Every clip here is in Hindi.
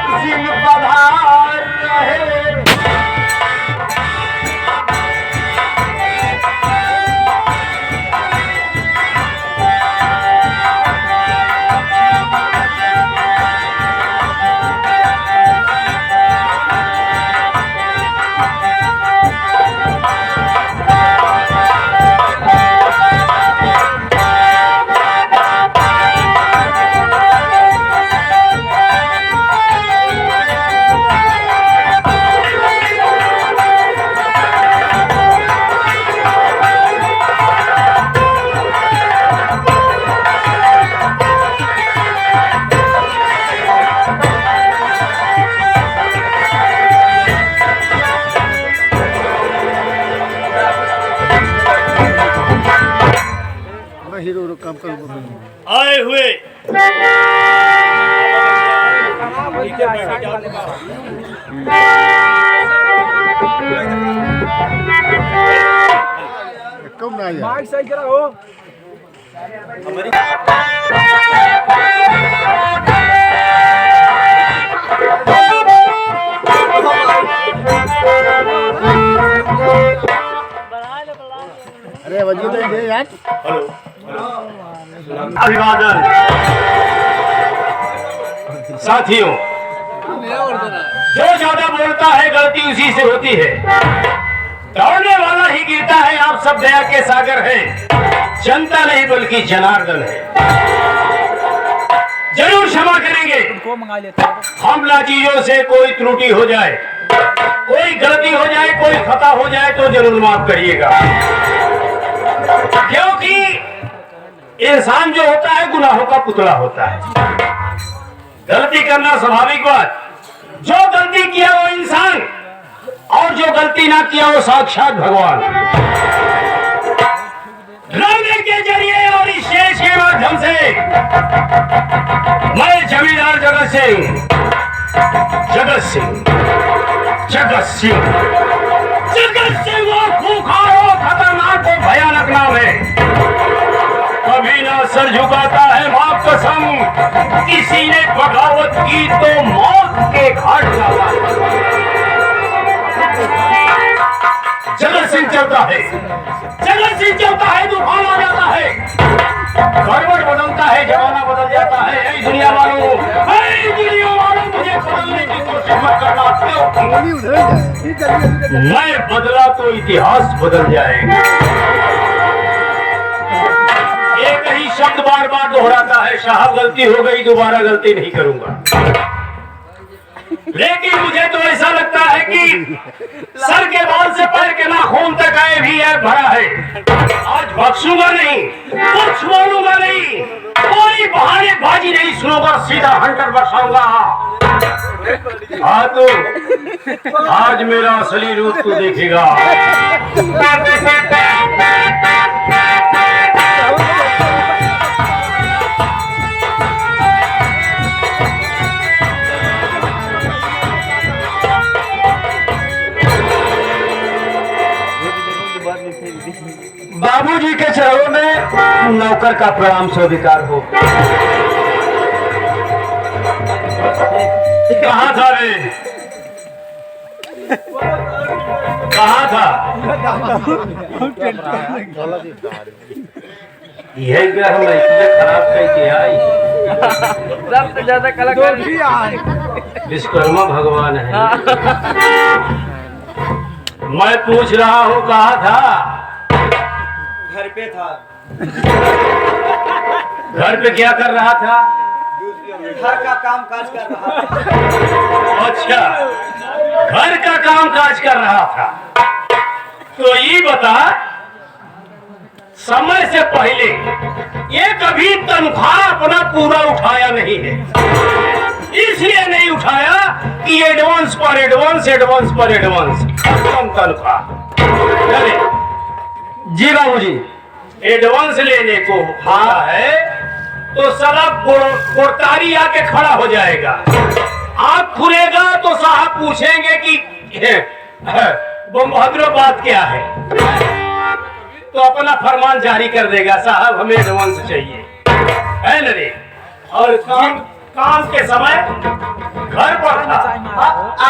सिंह पधार रहे। आए हुए कम ना माइक सही करा हो। अरे वजह तो दे यार। अभिवादन साथियों, जो ज्यादा बोलता है गलती उसी से होती है। दौड़ने वाला ही गिरता है। आप सब दया के सागर हैं। जनता नहीं बल्कि जनार्दन है। जरूर क्षमा करेंगे हम लाचीजों से कोई त्रुटि हो जाए, कोई गलती हो जाए, कोई खता हो जाए तो जरूर माफ करिएगा। क्योंकि इंसान जो होता है गुनाहों का पुतला होता है। गलती करना स्वाभाविक बात। जो गलती किया वो इंसान, और जो गलती ना किया वो साक्षात भगवान। लड़ने के जरिए और इस शेष के माध्यम से मैं जमींदार जगत सिंह वो खूंखार हो, खतरनाक हो, भयानक नाम है। कभी ना सर झुकाता है माँ कसम। किसी ने बगावत की तो मौत के घाट डाला। जगत सिंह चलता है, जगत सिंह चलता है, तूफान आ जाता है, गड़बड़ बदलता है, जमाना बदल जाता है। ऐ दुनिया वालों, मुझे बदलने की कोशिश मत करना। मैं बदला तो इतिहास बदल जाएगा। एक ही शब्द बार बार दोहराता है, साहब गलती हो गई, दोबारा गलती नहीं करूंगा। लेकिन मुझे तो ऐसा लगता है कि सर के बाल से पैर के नाखून तक आए भी है भरा है। आज बख्शूंगा नहीं, कुछ बोलूंगा नहीं, कोई बहानेबाजी नहीं सुनूंगा, सीधा हंटर बरसाऊंगा। हाँ तो आज मेरा असली रूप तू देखेगा। बाबूजी के चरणों में नौकर का प्रणाम स्वीकार हो। कहाँ था रे? कहाँ था? यह ग्रह में इसलिए खराब करके आई। सबसे ज्यादा कलाकार विश्वकर्मा भगवान है। मैं पूछ रहा हूँ कहाँ था? घर पे था। घर पे क्या कर रहा था? घर का काम काज कर रहा था। अच्छा, घर का काम काज कर रहा था। तो ये बता, समय से पहले ये कभी तनख्वाह अपना पूरा उठाया नहीं है। इसलिए नहीं उठाया कि एडवांस पर एडवांस, एडवांस पर एडवांस, कम तनख्वाह। जी बाबूजी, एडवांस लेने को हाँ है तो साला कोर्टारी आके खड़ा हो जाएगा। आँख खुलेगा तो साहब पूछेंगे कि बमभद्रो बात क्या है, तो अपना फरमान जारी कर देगा, साहब हमें एडवांस चाहिए, है न रे। और काम के समय घर पर था।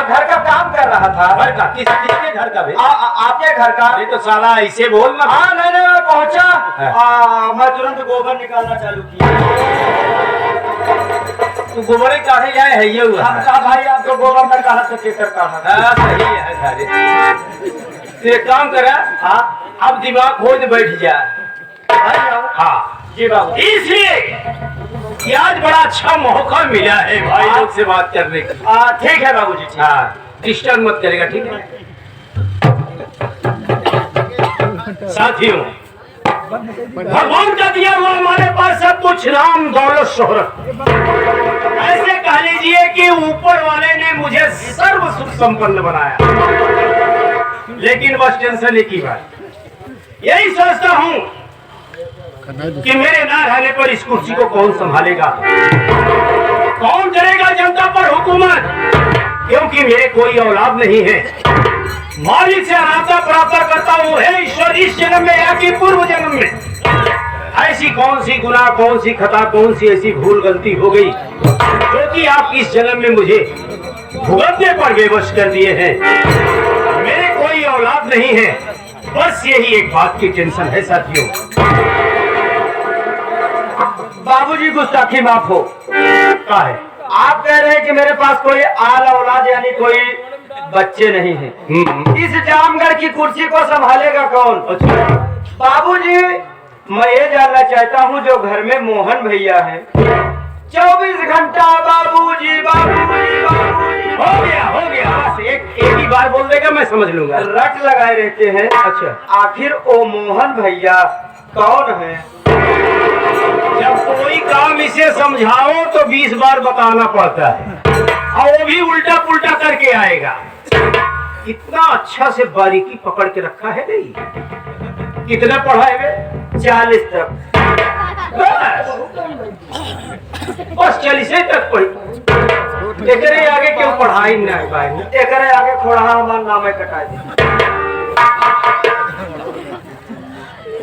घर का काम कर रहा था। घर का किसके घर का? आपके घर का। अरे तो साला ऐसे बोल ना। हाँ नहीं मैं पहुंचा। मैं तुरंत गोबर निकालना चालू किया। तू गोबर काहे जाए है ये हुआ? हम कहा भाई आपको गोबर में कहा से केकर कहा। सही है सारे। तो एक काम करा, हाँ अब दिमाग खोज बैठ जा। हाँ जी बाबू। इसलिए कि आज बड़ा अच्छा मौका मिला है भाई लोग से बात करने की। ठीक है बाबूजी। ठीक। हाँ डिस्टर्ब मत करेगा, ठीक है? साथियों, भगवान का दिया हुआ हमारे पास सब कुछ, नाम दौलत शोहरत। ऐसे कह लीजिए कि ऊपर वाले ने मुझे सर्व सुख संपन्न बनाया, लेकिन बस टेंशन एक ही बात, यही सोचता हूँ कि मेरे ना रहने पर इस कुर्सी को कौन संभालेगा, कौन करेगा जनता पर हुकूमत, क्योंकि मेरे कोई औलाद नहीं है। मालिक से अनाता प्राप्त करता हूँ है ईश्वर, इस जन्म में या कि पूर्व जन्म में ऐसी कौन सी गुनाह, कौन सी खता, कौन सी ऐसी भूल गलती हो गई जो कि आप इस जन्म में मुझे भुगतने पर बेबस कर दिए हैं। मेरे कोई औलाद नहीं है, बस यही एक बात की टेंशन है साथियों। बाबूजी गुस्ताखी माफ हो। क्या है? आप कह रहे हैं कि मेरे पास कोई आल औलाद यानी कोई बच्चे नहीं हैं। इस जामगढ़ की कुर्सी को संभालेगा कौन? बाबूजी मैं ये जानना चाहता हूँ, जो घर में मोहन भैया हैं 24 घंटा बाबूजी बाबूजी बाबूजी हो गया बस एक ही बार बोल देगा, मैं समझ लूंगा। रट लगाए रहते हैं। अच्छा, आखिर ओ मोहन भैया कौन है? जब कोई काम इसे समझाओ तो 20 बार बताना पड़ता है, और वो भी उल्टा पुल्टा करके आएगा। इतना अच्छा से बारीकी पकड़ के रखा है नहीं। कितना पढ़ा है वे? 40 तक। बस 40 तक पढ़ी। एकरे आगे क्यों पढ़ाई नहीं पाए? एकरे आगे खोड़ा हमारा नाम कटा दी।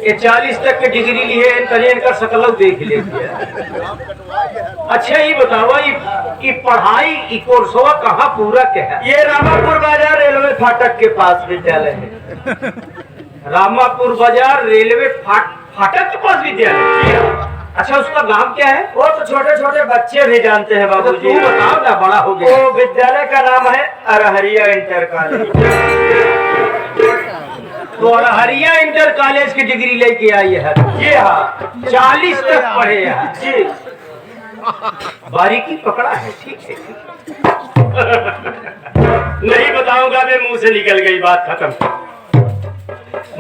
ये 40 तक की डिग्री लिए इंटरनेट कर सकल देख ले। अच्छा ये बताओ, ये पढ़ाई ये कोर्सवा कहाँ पूरा क्या है? ये रामापुर बाजार रेलवे फाटक के पास विद्यालय है। रामापुर बाजार रेलवे फाटक के पास विद्यालय। अच्छा उसका नाम क्या है? वो तो छोटे छोटे बच्चे भी जानते हैं बाबूजी। तू बताओ ना, बड़ा हो गया। वो विद्यालय का नाम है अरहरिया इंटर कॉलेज। तो अरहरिया इंटर कॉलेज की डिग्री लेके आई है। जी हाँ, 40 तक पढ़े हैं जी। बारीकी पकड़ा है, ठीक है। नहीं बताऊंगा, मैं मुंह से निकल गई, बात खत्म।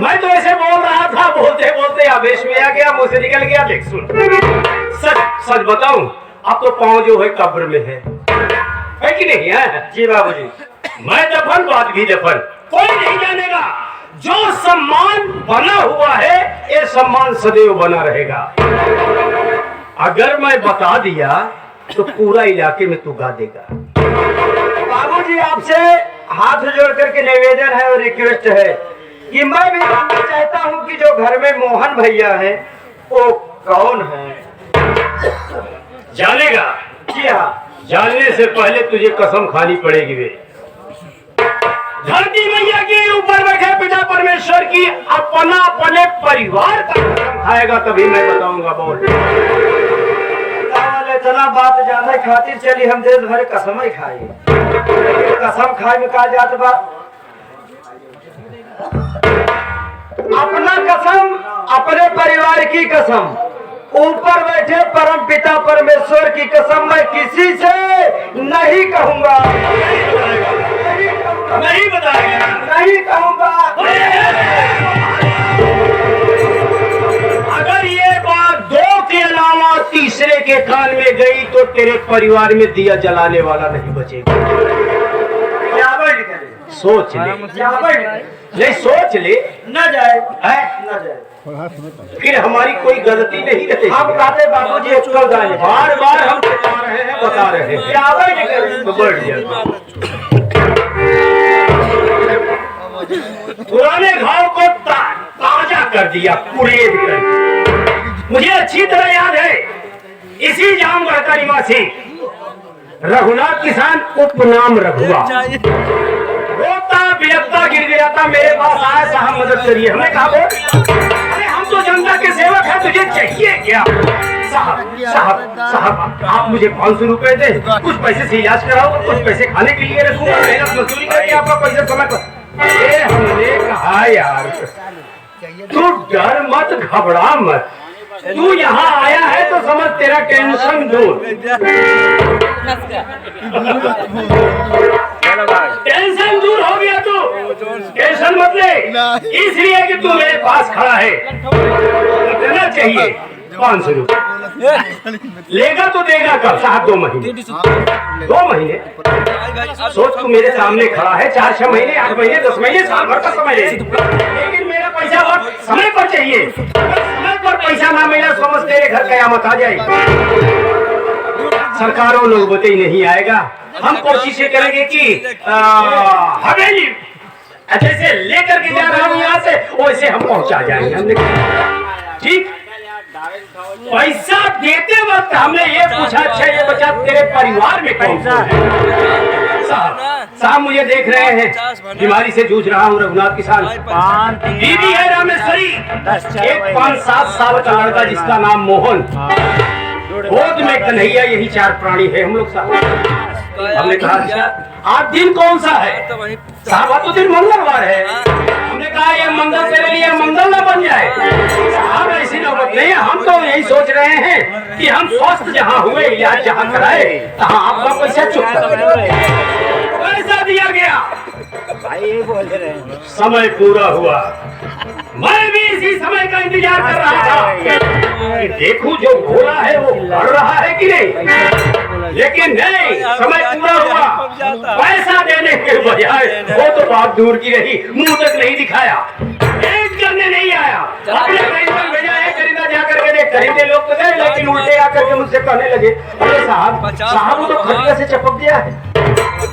मैं तो ऐसे बोल रहा था, बोलते बोलते आवेश में आ गया, मुंह से निकल गया। देख सुन, सच सच बताऊं, अब तो पाँव जो है कब्र में है कि नहीं है? जी बाबूजी। मैं दफन, बात भी दफन, कोई नहीं जानेगा। जो सम्मान बना हुआ है, ये सम्मान सदैव बना रहेगा। अगर मैं बता दिया तो पूरा इलाके में तू गा देगा। बाबूजी आपसे हाथ जोड़ करके निवेदन है और रिक्वेस्ट है कि मैं भी जानना चाहता हूँ कि जो घर में मोहन भैया है वो कौन है? जानेगा? जी हाँ। जानने से पहले तुझे कसम खानी पड़ेगी। वे धरती मैया के ऊपर बैठे पिता परमेश्वर की अपना अपने परिवार का कसम खाएगा, तभी मैं बताऊंगा। बोल। इतना बात जाने खातिर चली हम देश भर कसम ही खाई। कसम खाए में कहा जात बा, अपना कसम, अपने परिवार की कसम, ऊपर बैठे परम पिता परमेश्वर की कसम मैं किसी से नहीं कहूंगा। नहीं बताएगा, नहीं कहूंगा। अगर ये बात दो के अलावा तीसरे के कान में गई तो तेरे परिवार में दिया जलाने वाला नहीं बचेगा। सोच ले, नहीं सोच ले। न जाए न जाए, फिर हमारी कोई गलती नहीं रहती। हम कहते बाबूजी कल जाए, बार बार हम बता रहे हैं, बता रहे हैं। तो बढ़ जाए, पुराने घाव को ताजा कर दिया, कुरेद कर दिया। मुझे अच्छी तरह याद है, इसी जामगढ़ का निवासी रघुनाथ किसान उपनाम रघुआ रोता बिलखता गिड़गिड़ाता मेरे पास आया, साहब मदद करिए। हमने कहा अरे हम तो जनता के सेवक हैं, तुझे चाहिए क्या? साहब साहब साहब आप मुझे 500 रुपए दे, कुछ पैसे से इलाज कराओ, कुछ पैसे खाने के लिए रखूंगा, मेहनत मजदूरी करके आपका पैसा समय पर। अरे हमने कहा यार तू डर मत, घबरा मत, तू यहाँ आया है तो समझ तेरा टेंशन दूर। टेंशन दूर हो गया तू, टेंशन मत ले, इसलिए कि तू मेरे पास खड़ा है। कितना चाहिए? 500 रुपये। लेगा तो देगा कब? साहब 2 महीने। 2 महीने? सोच तू मेरे सामने खड़ा है, 4-6 महीने, 8 महीने, 10 महीने, साल भर का समय ले, लेकिन मेरा पैसा वक्त समय पर चाहिए। समय पर पैसा ना मिला समझ तेरे घर कयामत आ जाए। सरकारों नौबत ही नहीं आएगा। हम कोशिश करेंगे कि हवेली जैसे लेकर के जा रहा हूँ यहाँ से, वैसे हम पहुंचा जाएंगे। हमने ठीक पैसा देते वक्त हमने ये पूछा, अच्छा ये बच्चा तेरे परिवार में कौन सा है? साहब मुझे देख रहे हैं, बीमारी से जूझ रहा हूँ, रघुनाथ किसान। बीवी है रामेश्वरी, एक 5-7 साल का लड़का जिसका नाम मोहन, गोद में कन्हैया, यही 4 प्राणी है हम लोग। साहब हमने कहा अच्छा आज दिन कौन सा है? साहब तो दिन मंगलवार है। हमने कहा ये मंगल तेरे लिए मंगल ना बन जाए। साहब ऐसी नौबत नहीं है, हम तो यही सोच रहे हैं कि हम स्वस्थ जहाँ हुए, इलाज जहाँ कराए, तहाँ आपका पैसा चुकता पैसा दिया गया। भाई ये बोल रहे हैं समय पूरा हुआ, मैं भी इसी समय का इंतजार कर रहा था। देखूं जो बोला है वो कर रहा है कि नहीं, लेकिन नहीं, समय पूरा हुआ। पैसा देने के बजाय वो तो बात दूर की रही, मुंह तक नहीं दिखाया, एक करने नहीं आया। अपने खरीदार भेजा है, खरीदा जा करके देख, खरीदे लोग तो गए, लेकिन उल्टे आकर के मुझसे कहने लगे अरे साहब वो तो खटिया से चपक गया है।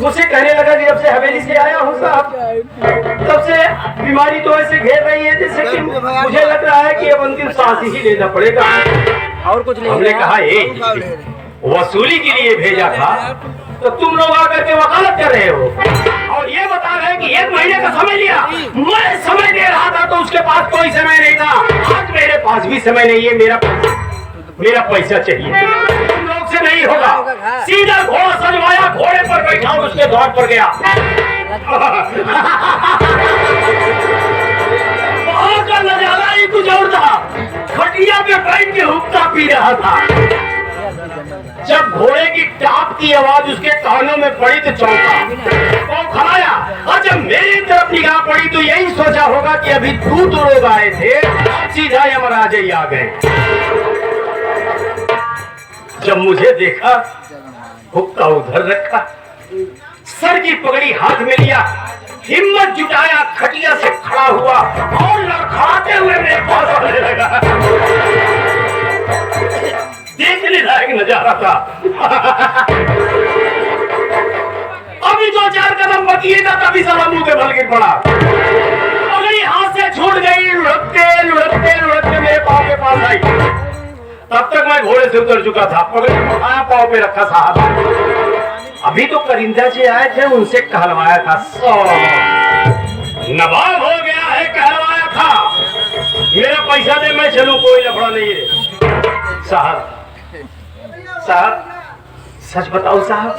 मुझसे कहने लगा कि जब से हवेली से आया हूँ साहब, तब से बीमारी तो ऐसे घेर रही है जैसे कि मुझे लग रहा है कि अब अंतिम सांस ही लेना पड़ेगा। और कुछ नहीं। हमने कहा वसूली के लिए भेजा था, तो तुम लोग आकर के वकालत कर रहे हो और ये बता रहे हैं कि 1 महीने का समय लिया। मैं समय दे रहा था तो उसके पास कोई समय नहीं था, आज मेरे पास भी समय नहीं है। मेरा पैसा चाहिए, तुम लोग से नहीं होगा। सीधा घोड़ा सजवाया, घोड़े पर बैठा और उसके द्वार पर गया। वहां का नजारा ही कुछ और था, खटिया पे बैठ के हुक्का पी रहा था। जब घोड़े की टाप की आवाज उसके कानों में पड़ी तो चौंका, वो खड़ाया, और जब मेरी तरफ निगाह पड़ी तो यही सोचा होगा कि अभी 2 लोग आए थे, सीधा यमराज ही आ गए। जब मुझे देखा, हुक्का उधर रखा, सर की पगड़ी हाथ में लिया, हिम्मत जुटाया, खटिया से खड़ा हुआ और लड़खड़ाते हुए मेरे पास आने लगा। देखने लायक नजारा था। अभी 2-4 कदम बकिए था, तभी साला मुंह के बल गिर पड़ा। पगड़ी हाथ से छूट गई, लुढ़कते लुढ़कते लुढ़कते मेरे पाँव के पास आई। तब तक मैं घोड़े से उतर चुका था, पगड़ी उठाया, पाँव पे रखा। साहब अभी तो करिंदा जी आए थे, उनसे कहलवाया था। नवाब हो गया है, कहलवाया था। मेरा पैसा दे, मैं चलूं, कोई लफड़ा नहीं है। साहब सच बताओ साहब,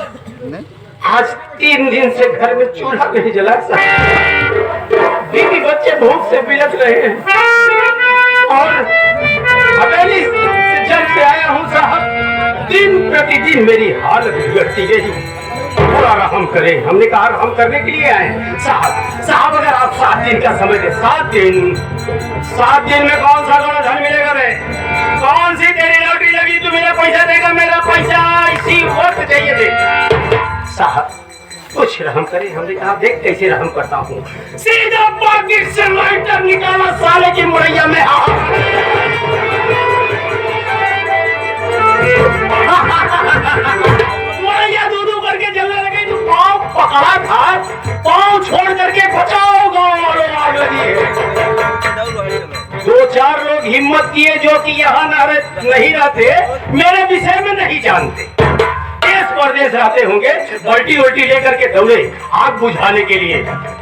आज 3 दिन से घर में चूल्हा नहीं जला। साहब बीवी बच्चे भूख से बिलख रहे हैं और हवेली से जब से आया हूँ साहब, दिन प्रतिदिन मेरी हालत बिगड़ती गई। थोड़ा रहम करें। हमने कहा रहम करने के लिए आए। साहब अगर आप 7 दिन का समय दे, 7 दिन में कौन सा बड़ा धन मिलेगा? रे कौन सी तेरी लॉटरी लगी तो मेरा पैसा देगा? मेरा पैसा इसी वक्त चाहिए दे। साहब कुछ रहम करें। हमने कहा देख कैसे रहम करता हूँ। सीधा पॉकेट से लाइटर निकाला, साले की मुरैया में मुरैया दूधू करके जलने लगे। जो पाँव पकड़ा था, पाँव छोड़ करके बचाओ, गाँव वालों आग लगी है। 2-4 लोग हिम्मत किए जो कि यहाँ नहीं रहते, मेरे विषय में नहीं जानते, देश परदेश पहले से आते होंगे, बाल्टी उल्टी लेकर के दौड़े आग बुझाने के लिए।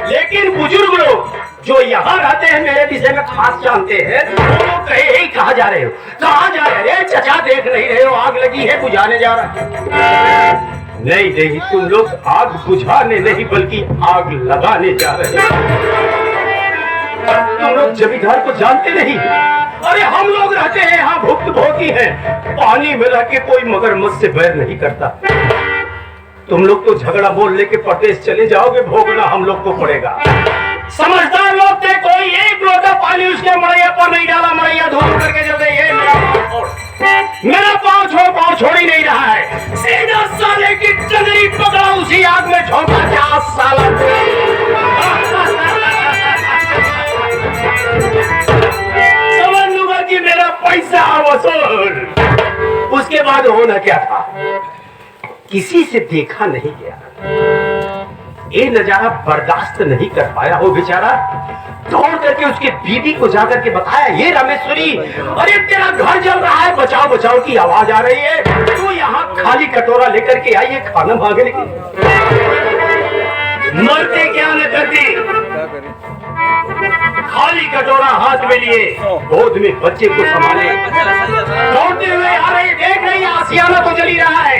लेकिन बुजुर्ग लोग जो यहाँ रहते हैं, मेरे विषय में खास जानते हैं, वो लोग कहे, "हे, कहाँ जा रहे हो, कहाँ जा रहे हो? चचा देख नहीं रहे हो, आग लगी है, बुझाने जा रहा है।" नहीं नहीं, तुम लोग आग बुझाने नहीं बल्कि आग लगाने जा रहे हो। तुम लोग जमींदार को जानते नहीं। अरे हम लोग रहते हैं यहाँ, भुक्त भोगी हैं, पानी में रह के कोई मगरमच्छ से बैर नहीं करता। तुम लोग तो झगड़ा बोल लेके परदेश चले जाओगे, भोगना हम लोग को पड़ेगा। समझदार लोग थे, कोई एक लोटा पानी उसके मड़ैया पर नहीं डाला, मड़ैया धूम करके जब गई, "ये मेरा पाँव छोड़ ही नहीं रहा है।" सीधा साले की टंगरी पकड़ा, उसी आग में झोंका, क्या साला। समझ लूंगा कि मेरा पैसा वसूल। उसके बाद होना क्या था, किसी से देखा नहीं गया, ये नजारा बर्दाश्त नहीं कर पाया। वो बेचारा दौड़ करके उसके बीवी को जाकर के बताया, "ये रामेश्वरी, अरे तेरा घर जल रहा है, बचाओ बचाओ की आवाज आ रही है, तू यहाँ खाली कटोरा लेकर के आई है खाना मांगने के लिए।" मरते क्या न करती, खाली कटोरा हाथ में लिए, गोद में बच्चे को संभाले, दौड़ते हुए आ रहे, देख रही आसियाना तो जली रहा है,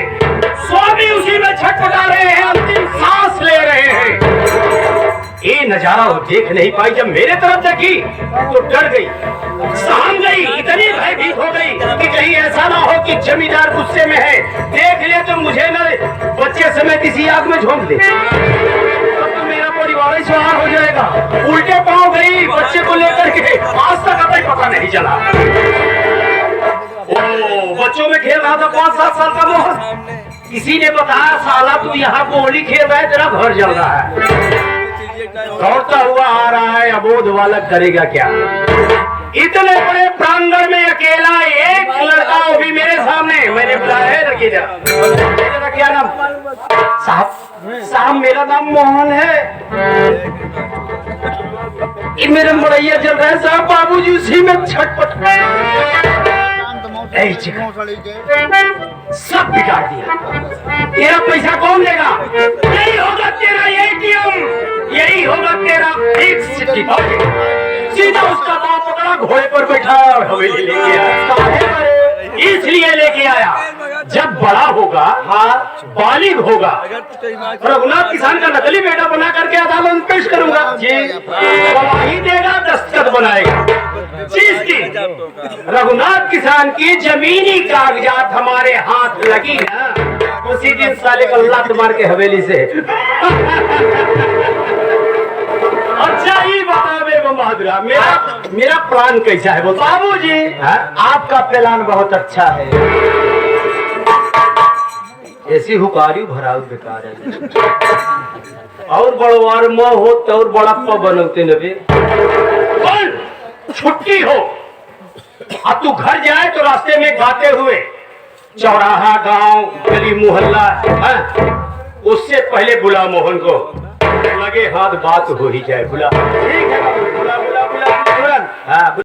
स्वामी उसी में छटपटा रहे हैं, अंतिम सांस ले रहे हैं। ये नजारा वो देख नहीं पाई। जब मेरे तरफ देखी तो डर गई, सहम गई, इतनी भयभीत हो गई कि कहीं ऐसा ना हो कि जमींदार गुस्से में है, देख ले तो मुझे न बच्चे समेत इसी आग में झोंक दे, तो मेरा परिवार ही स्वाहा हो जाएगा। उल्टे पांव गई बच्चे को लेकर के, आज तक अभी पता नहीं चला। ओ, बच्चों में खेल रहा था 5-7 साल का मोहन, किसी ने बताया, "साला तू यहाँ गोली खेल रहा है, तेरा घर जल रहा है।" दौड़ता हुआ आ रहा है, अबोध बालक करेगा क्या। इतने बड़े प्रांगण में अकेला एक लड़का, वो भी मेरे सामने। मैंने बुलाया है, रखिए जरा, मेरा क्या नाम? साहब मेरा नाम मोहन है, ये मेरा मड़ैया जल रहा है साहब, बाबूजी उसी में छटपट। सब बिगाड़ दिया, तेरा पैसा कौन देगा? यही होगा तेरा एटीएम, यही होगा तेरा फिक्स डिपॉजिट। सीधा उसका बाप पकड़ा, घोड़े पर बैठा और हवेली लेके आया। इसलिए लेके आया, जब बड़ा होगा, हाँ बालिग होगा, रघुनाथ किसान का नकली बेटा बना करके अदालत में पेश करूंगा जी, गवाही देगा, दस्तखत बनाएगा। चीज की रघुनाथ किसान की जमीनी कागजात हमारे हाथ लगी ना, उसी दिन साले को लात मार के हवेली से। अच्छा ही बता बेगम बहादुरा, मेरा प्लान कैसा है? बाबूजी आपका प्लान बहुत अच्छा है, ऐसी हुकारी भराव बेकार है। और बड़वार म हो तो और बड़प्पा बनते नबी। कल छुट्टी हो, अब तू घर जाए तो रास्ते में गाते हुए चौराहा, गांव, गली, मोहल्ला, उससे पहले बुला मोहन को, लगे हाथ बात हो ही जाए। बुला, ठीक है, बुला बुला बुला तुरंत। हाँ।